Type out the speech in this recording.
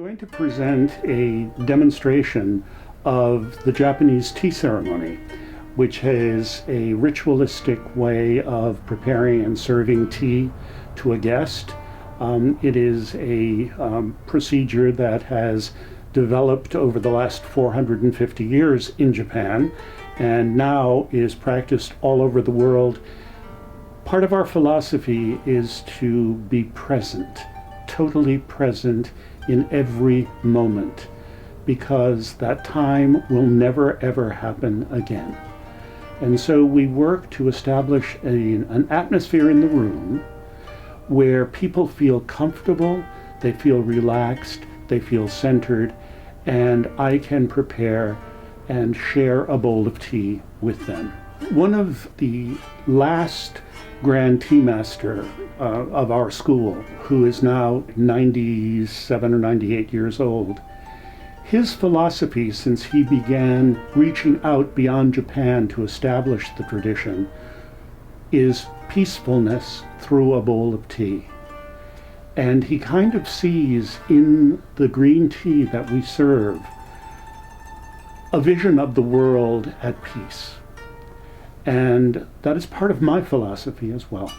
going to present a demonstration of the Japanese tea ceremony, which is a ritualistic way of preparing and serving tea to a guest. It is a procedure that has developed over the last 450 years in Japan and now is practiced all over the world. Part of our philosophy is to be present, totally present in every moment, because that time will never ever happen again. And so we work to establish an atmosphere in the room where people feel comfortable, they feel relaxed, they feel centered, and I can prepare and share a bowl of tea with them. One of the last Grand Tea Master of our school, who is now 97 or 98 years old, his philosophy since he began reaching out beyond Japan to establish the tradition is peacefulness through a bowl of tea. And he kind of sees in the green tea that we serve a vision of the world at peace. And that is part of my philosophy as well.